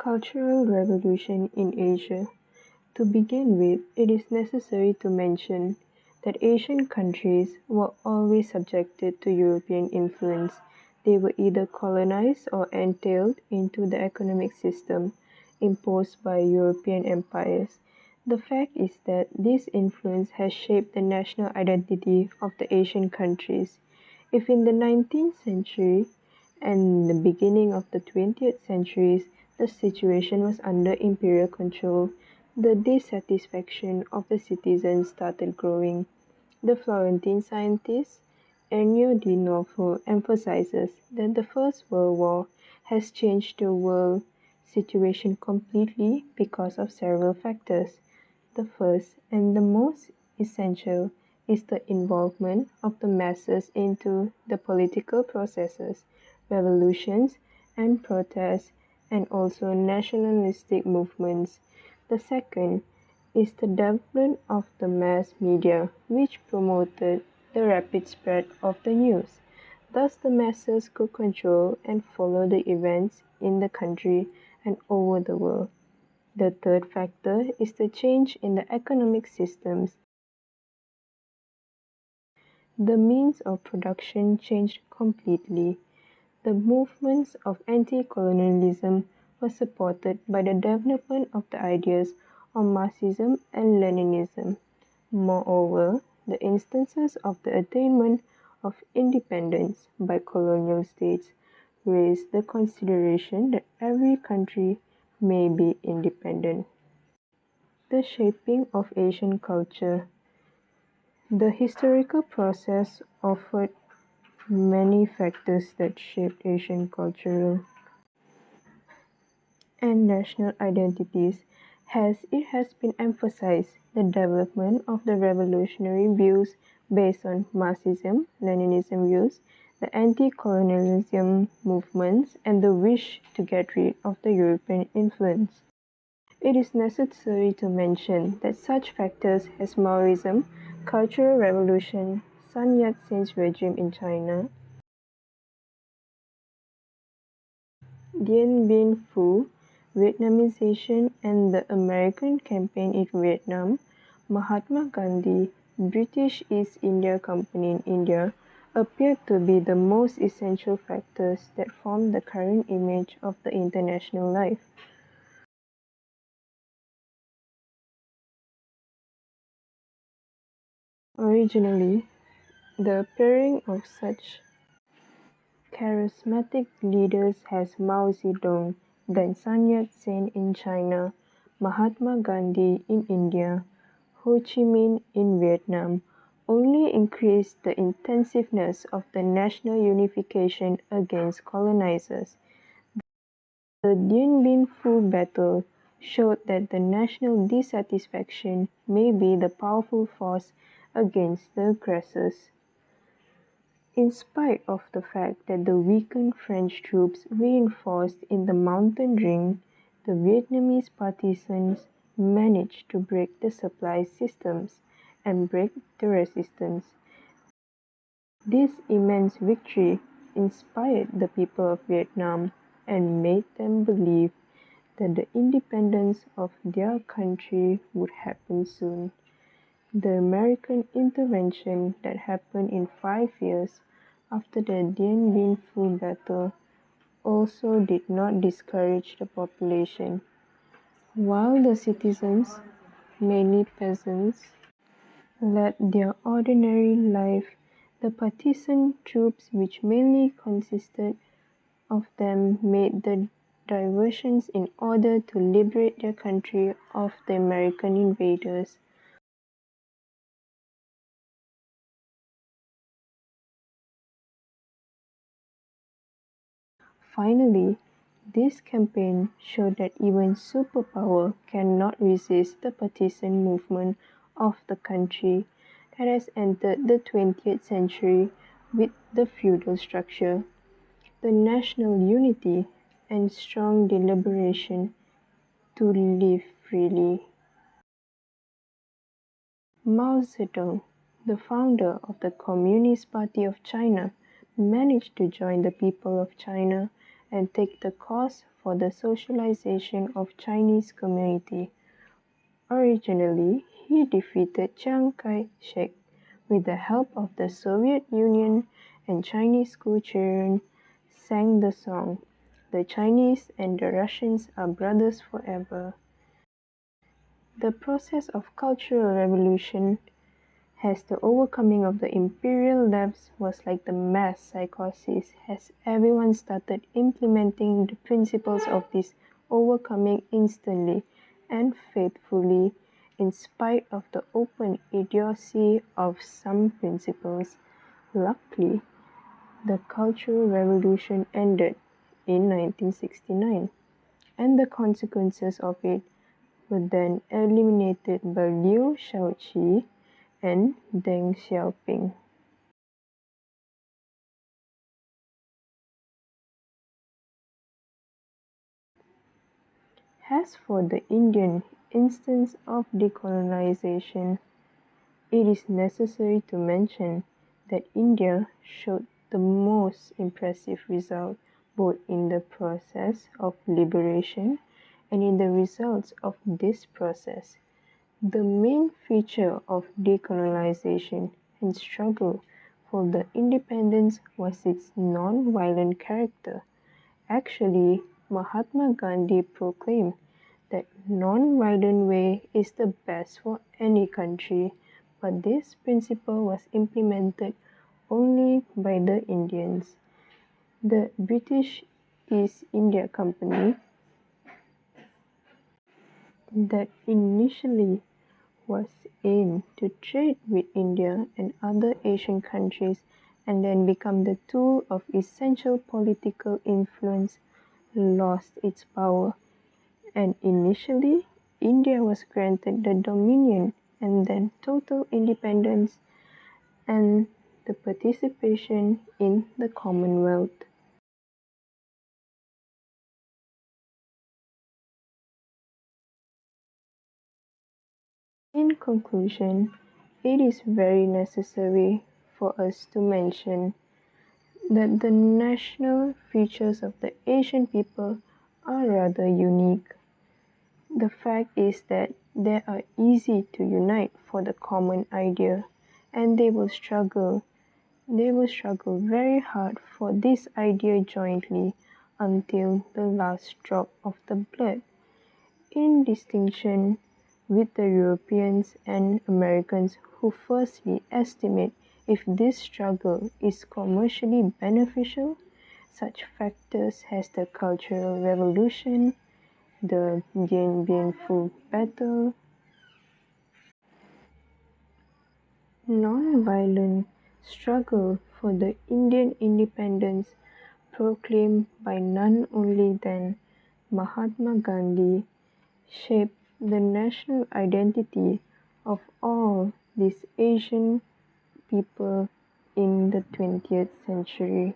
Cultural revolution in Asia. To begin with, it is necessary to mention that Asian countries were always subjected to European influence. They were either colonized or entailed into the economic system imposed by European empires. The fact is that this influence has shaped the national identity of the Asian countries. If in the 19th century and the beginning of the 20th centuries the situation was under imperial control, the dissatisfaction of the citizens started growing. The Florentine scientist Ennio di Novo emphasizes that the First World War has changed the world situation completely because of several factors. The first and the most essential is the involvement of the masses into the political processes, revolutions and protests, and also nationalistic movements. The second is the development of the mass media, which promoted the rapid spread of the news. Thus, the masses could control and follow the events in the country and over the world. The third factor is the change in the economic systems. The means of production changed completely. The movements of anti-colonialism were supported by the development of the ideas of Marxism and Leninism. Moreover, the instances of the attainment of independence by colonial states raised the consideration that every country may be independent. The shaping of Asian culture. The historical process offered many factors that shaped Asian cultural and national identities. It has been emphasized the development of the revolutionary views based on Marxism, Leninism views, the anti-colonialism movements, and the wish to get rid of the European influence. It is necessary to mention that such factors as Maoism, Cultural Revolution, Sun Yat-sen's regime in China, Dien Bien Phu, Vietnamization and the American campaign in Vietnam, Mahatma Gandhi, British East India Company in India, appeared to be the most essential factors that formed the current image of the international life. Originally, the appearing of such charismatic leaders as Mao Zedong, then Sun Yat-sen in China, Mahatma Gandhi in India, Ho Chi Minh in Vietnam, only increased the intensiveness of the national unification against colonizers. The Dien Bien Phu battle showed that the national dissatisfaction may be the powerful force against the aggressors. In spite of the fact that the weakened French troops reinforced in the mountain ring, the Vietnamese partisans managed to break the supply systems and break the resistance. This immense victory inspired the people of Vietnam and made them believe that the independence of their country would happen soon. The American intervention that happened in 5 years after the Dien Bien Phu battle also did not discourage the population. While the citizens, mainly peasants, led their ordinary life, the partisan troops, which mainly consisted of them, made the diversions in order to liberate their country of the American invaders. Finally, this campaign showed that even superpower cannot resist the partisan movement of the country that has entered the 20th century with the feudal structure, the national unity, and strong deliberation to live freely. Mao Zedong, the founder of the Communist Party of China, managed to join the people of China and take the cause for the socialization of Chinese community. Originally, he defeated Chiang Kai-shek with the help of the Soviet Union, and Chinese school children sang the song, "The Chinese and the Russians are brothers forever." The process of Cultural Revolution as the overcoming of the imperial debts was like the mass psychosis, as everyone started implementing the principles of this overcoming instantly and faithfully, in spite of the open idiocy of some principles. Luckily, the Cultural Revolution ended in 1969, and the consequences of it were then eliminated by Liu Shaoqi and Deng Xiaoping. As for the Indian instance of decolonization, it is necessary to mention that India showed the most impressive result both in the process of liberation and in the results of this process. The main feature of decolonization and struggle for the independence was its non-violent character. Actually, Mahatma Gandhi proclaimed that non-violent way is the best for any country, but this principle was implemented only by the Indians. The British East India Company, that initially was aimed to trade with India and other Asian countries and then become the tool of essential political influence, lost its power, and initially India was granted the dominion and then total independence and the participation in the Commonwealth. In conclusion, it is very necessary for us to mention that the national features of the Asian people are rather unique. The fact is that they are easy to unite for the common idea, and they will struggle very hard for this idea jointly until the last drop of the blood. In distinction with the Europeans and Americans who firstly estimate if this struggle is commercially beneficial, such factors as the Cultural Revolution, the Dien Bien Phu battle, non-violent struggle for the Indian independence proclaimed by none only than Mahatma Gandhi, shaped the national identity of all these Asian people in the 20th century.